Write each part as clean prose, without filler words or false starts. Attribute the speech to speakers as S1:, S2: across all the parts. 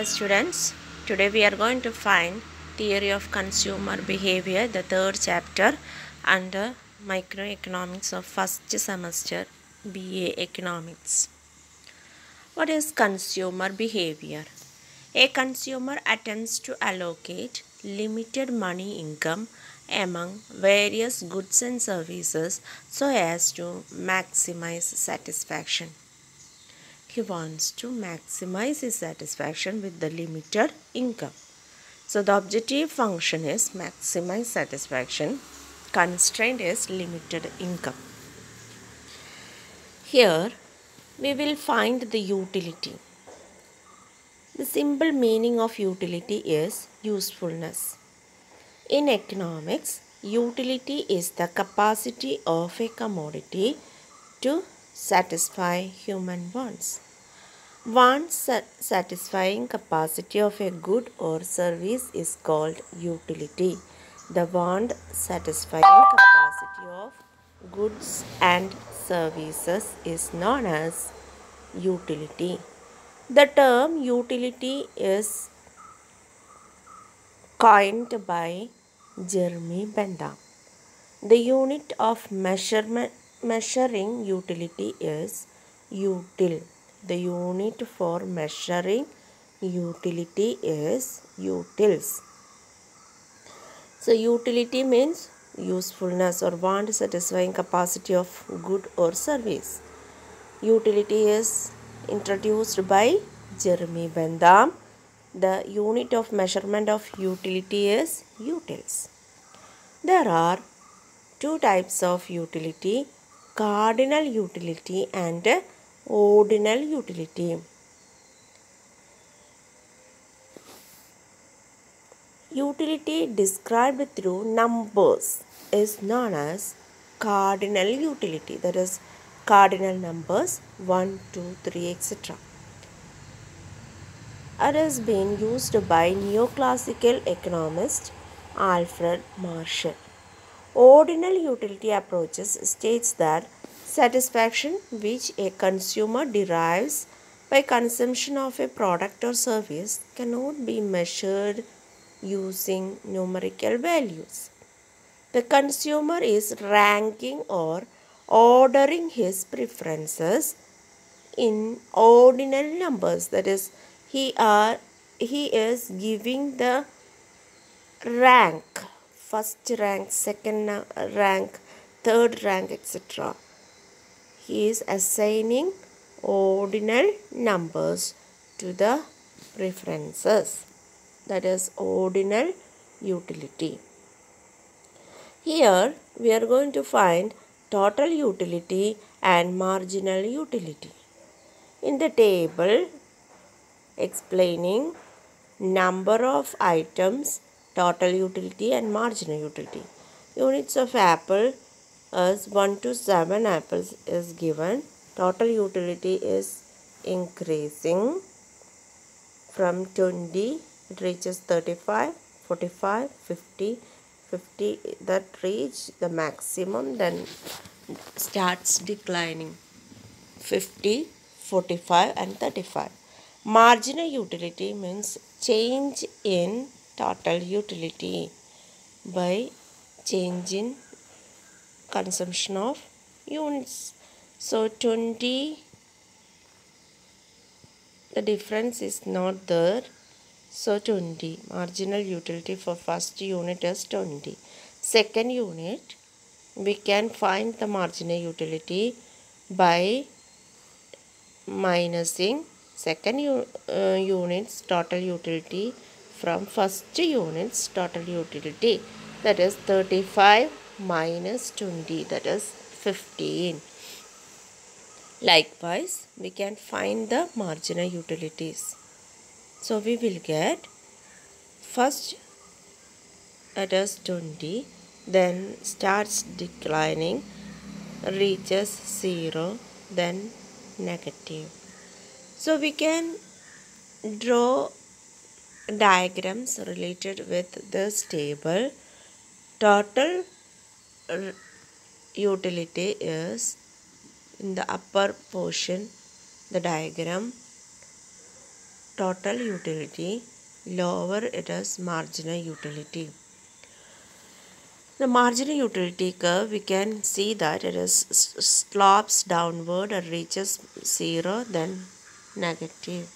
S1: Students, today we are going to find theory of consumer behavior, the third chapter under microeconomics of first semester BA Economics. What is consumer behavior? A consumer attempts to allocate limited money income among various goods and services so as to maximize satisfaction. He wants to maximize his satisfaction with the limited income. So the objective function is maximize satisfaction. Constraint is limited income. Here we will find the utility. The simple meaning of utility is usefulness. In economics, utility is the capacity of a commodity to satisfy human wants. Satisfying capacity of a good or service is called utility. The want satisfying capacity of goods and services is known as utility. The term utility is coined by Jeremy Bentham. The unit of measuring utility is util. The unit for measuring utility is utils. So utility means usefulness or want satisfying capacity of good or service. Utility is introduced by Jeremy Bentham. The unit of measurement of utility is utils. There are two types of utility: cardinal utility and ordinal utility. Utility described through numbers is known as cardinal utility, that is cardinal numbers 1, 2, 3, etc. It has been used by neoclassical economist Alfred Marshall. Ordinal utility approaches states that satisfaction which a consumer derives by consumption of a product or service cannot be measured using numerical values. The consumer is ranking or ordering his preferences in ordinal numbers, that is he is giving the rank, first rank, second rank, third rank, etc. He is assigning ordinal numbers to the preferences, that is ordinal utility. Here we are going to find total utility and marginal utility. In the table explaining number of items, total utility and marginal utility. Units of apple as 1 to 7 apples is given. Total utility is increasing from 20, it reaches 35, 45, 50, 50 that reach the maximum, then starts declining 50, 45 and 35. Marginal utility means change in total utility by change in consumption of units. So 20, the difference is not there. So 20, marginal utility for first unit is 20. Second unit, we can find the marginal utility by minusing second unit's total utility from first unit's total utility, that is 35 minus 20, that is 15. Likewise, we can find the marginal utilities. So we will get first it is 20, then starts declining, reaches 0, then negative. So we can draw diagrams related with this table. Total utility is in the upper portion, the diagram. total utility, lower it is marginal utility. The marginal utility curve, we can see that it is slopes downward and reaches 0, then negative.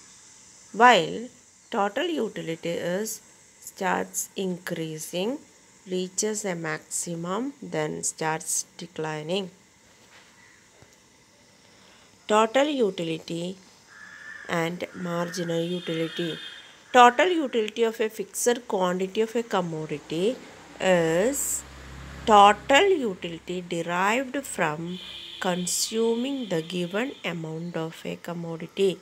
S1: While total utility is starts increasing, reaches a maximum, then starts declining. Total utility and marginal utility. Total utility of a fixed quantity of a commodity is total utility derived from consuming the given amount of a commodity.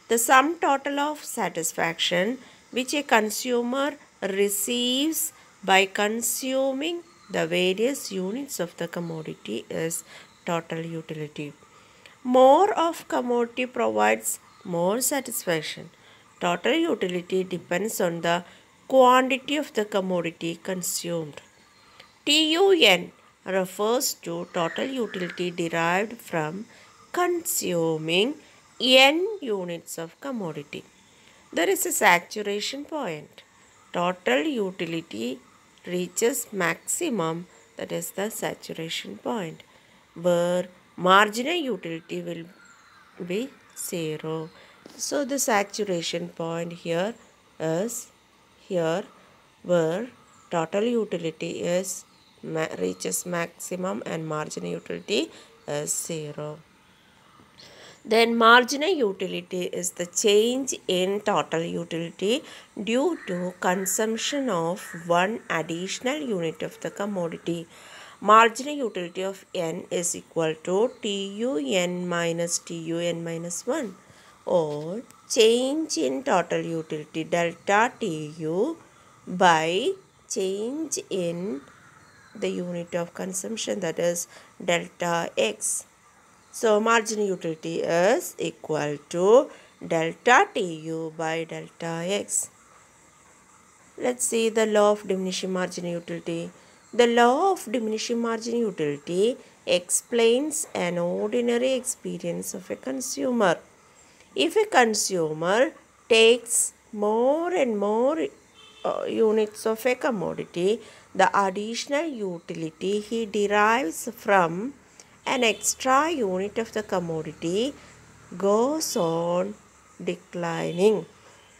S1: The sum total of satisfaction which a consumer receives by consuming the various units of the commodity is total utility. More of commodity provides more satisfaction. Total utility depends on the quantity of the commodity consumed. TUN refers to total utility derived from consuming n units of commodity. There is a saturation point. Total utility reaches maximum, that is the saturation point, where marginal utility will be 0. So the saturation point here is here, where total utility is reaches maximum and marginal utility is 0. Then marginal utility is the change in total utility due to consumption of one additional unit of the commodity. Marginal utility of n is equal to TUN minus TUN minus 1, or change in total utility delta TU by change in the unit of consumption, that is delta X. So marginal utility is equal to delta TU by delta X. Let's see the law of diminishing marginal utility. The law of diminishing marginal utility explains an ordinary experience of a consumer. If a consumer takes more and more units of a commodity, the additional utility he derives from an extra unit of the commodity goes on declining.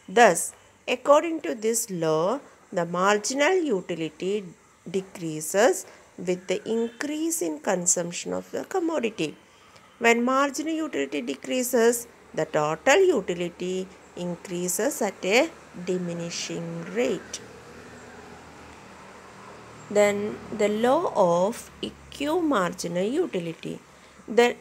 S1: Thus, according to this law, the marginal utility decreases with the increase in consumption of the commodity. When marginal utility decreases, the total utility increases at a diminishing rate. Then the law of equimarginal utility. The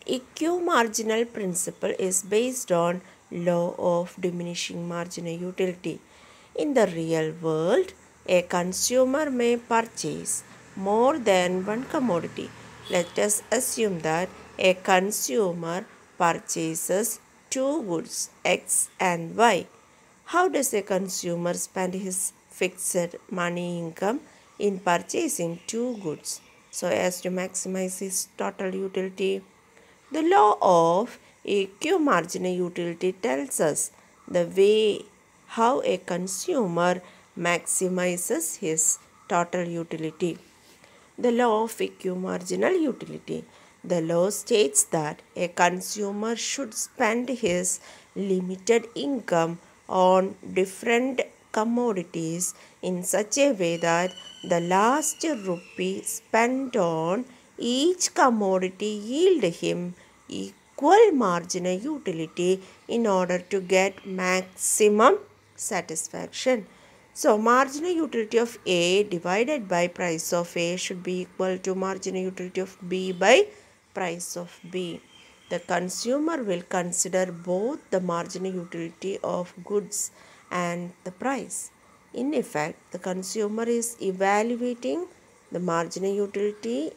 S1: equimarginal principle is based on law of diminishing marginal utility. In the real world, a consumer may purchase more than one commodity. Let us assume that a consumer purchases two goods, X and Y. How does a consumer spend his fixed money income in purchasing two goods so as to maximize his total utility? The law of equimarginal utility tells us the way how a consumer maximizes his total utility. The law of equimarginal utility. The law states that a consumer should spend his limited income on different commodities in such a way that the last rupee spent on each commodity yield him equal marginal utility in order to get maximum satisfaction. So marginal utility of A divided by price of A should be equal to marginal utility of B by price of B. The consumer will consider both the marginal utility of goods and the price. In effect, the consumer is evaluating the marginal utility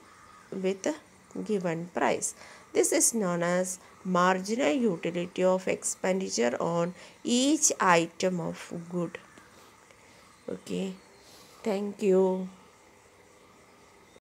S1: with a given price. This is known as marginal utility of expenditure on each item of good. Okay, thank you.